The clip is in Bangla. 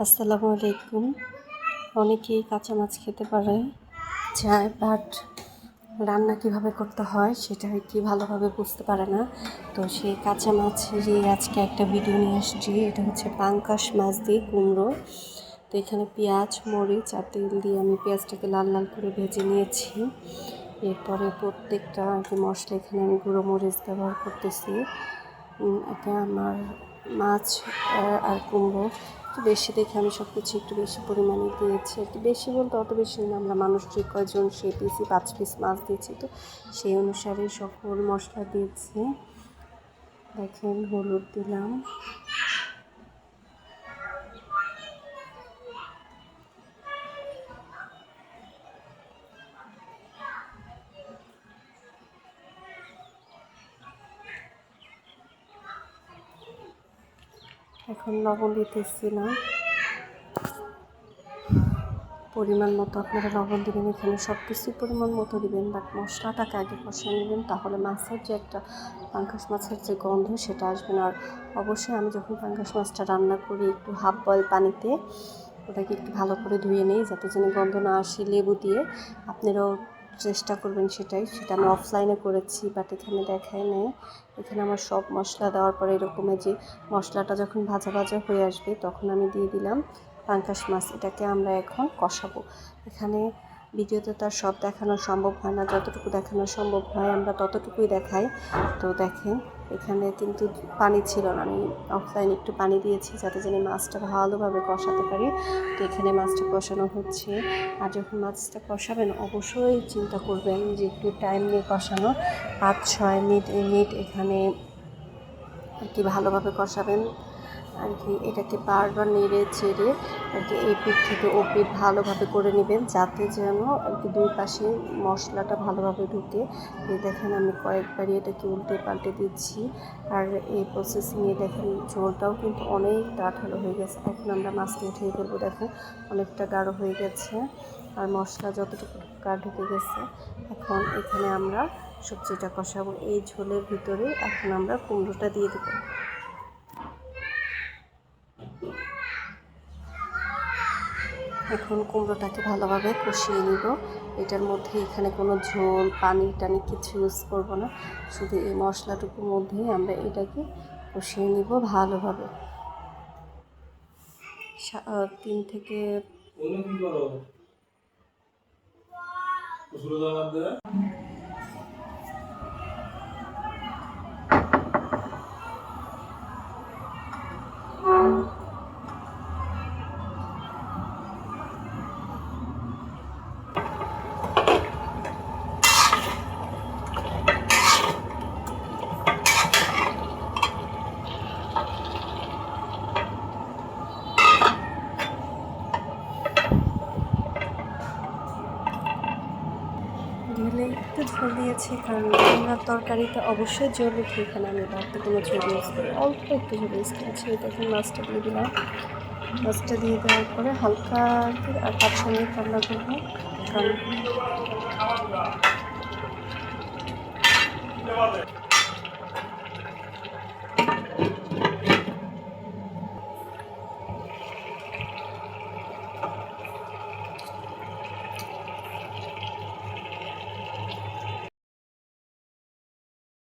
আসসালামু আলাইকুম। অনেকেই কাঁচা মাছ খেতে পারে চায়, বাট রান্না কিভাবে করতে হয় সেটা কি ভালোভাবে বুঝতে পারে না। তো সেই কাঁচা মাছেরই আজকে একটা ভিডিও নিয়ে আসছি। এটা হচ্ছে পাঙ্গাস মাছ দিয়ে কুমড়ো। তো এখানে পেঁয়াজ, মরিচ আর তেল দিয়ে আমি পেঁয়াজটাকে লাল লাল করে ভেজে নিয়েছি। এরপরে প্রত্যেকটা মশলা এখানে আমি গুঁড়ো মরিচ ব্যবহার করতেছি। এটা আমার মাছ আর কুমড়ো একটু বেশি দেখে আমি সব কিছু একটু বেশি পরিমাণে দিয়েছি। একটু বেশি বলতে অত বেশি না, আমরা মানুষ যে কয়জন সেই পিসি 5 পিস মাছ দিয়েছি, তো সেই অনুসারে সকল মশলা দিয়েছি। দেখেন হলুদ দিলাম, এখন লবণ দিতেছি না, পরিমাণ মতো আপনারা লবণ দেবেন। এখানে সব কিছুই পরিমাণ মতো দিবেন, বাট মশলাটাকে আগে কষিয়ে নেবেন, তাহলে মাছের যে একটা পাঙ্গাস মাছের যে গন্ধ সেটা আসবে না। আর অবশ্যই আমি যখন পাঙ্গাস মাছটা রান্না করি একটু হাফ বয়েল পানিতে ওটাকে একটু ভালো করে ধুয়ে নিই, যাতে যেন গন্ধ না আসে। লেবু দিয়ে আপনারাও চেষ্টা করবেন সেটা আমি অফলাইনে করেছি, বাট এখানে দেখাই নেই। এখানে আমার সব মশলা দেওয়ার পরে এরকমের যে মশলাটা যখন ভাজা ভাজা হয়ে আসবে তখন আমি দিয়ে দিলাম পাঙ্গাস মাছ। এটাকে আমরা এখন কষাবো। এখানে ভিডিওতে তার সব দেখানো সম্ভব হয় না, যতটুকু দেখানো সম্ভব হয় আমরা ততটুকুই দেখাই। তো দেখেন এখানে কিন্তু পানি ছিল না, আমি অফলাইনে একটু পানি দিয়েছি যাতে যেন মাছটা ভালোভাবে কষাতে পারি। তো এখানে মাছটা কষানো হচ্ছে। আর যখন মাছটা কষাবেন অবশ্যই চিন্তা করবেন যে একটু টাইম নিয়ে কষানো, 5-6 মিনিট এখানে আর কি ভালোভাবে কষাবেন আর কি। এটাকে বারবার নেড়ে চেড়ে আর কি এই পিঠ থেকে ও পিঠ ভালোভাবে করে নেবেন, যাতে যেন আর কি দুই পাশে মশলাটা ভালোভাবে ঢুকে। এই দেখেন আমি কয়েকবারই এটাকে উল্টে পাল্টে দিচ্ছি। আর এই প্রসেসিংয়ে দেখেন ঝোলটাও কিন্তু অনেক আঠালো হয়ে গেছে। এখন আমরা মাছটা উঠিয়ে ফেলবো। দেখেন অনেকটা গাঢ় হয়ে গেছে আর মশলা যতটুকু গাঢ় ঢুকে গেছে। এখন এখানে আমরা সবজিটা কষাবো। এই ঝোলের ভিতরে এখন আমরা কুমড়োটা দিয়ে দেবো। এখন কুমড়োটাকে ভালোভাবে কষিয়ে নিব। এটার মধ্যে এখানে কোনো ঝোল পানি টানি কিছু ইউজ করব না, শুধু এই মশলাটুকুর মধ্যেই আমরা এটাকে কষিয়ে নিব ভালোভাবে। 3 থেকে ঢেলে একটু ঝোল দিয়েছি, কারণ কুমড়ার তরকারিতে অবশ্যই ঝোল উঠে। এখানে আমি বাড়তি কোনো ঝোল ইউজ করি, অল্প একটু ঝোল ইউজ করেছি। দেখুন মাছটা দিয়ে দিলাম। মাছটা দিয়ে দেওয়ার পরে হালকা আর 5 মিনিট রান্না করবো, কারণ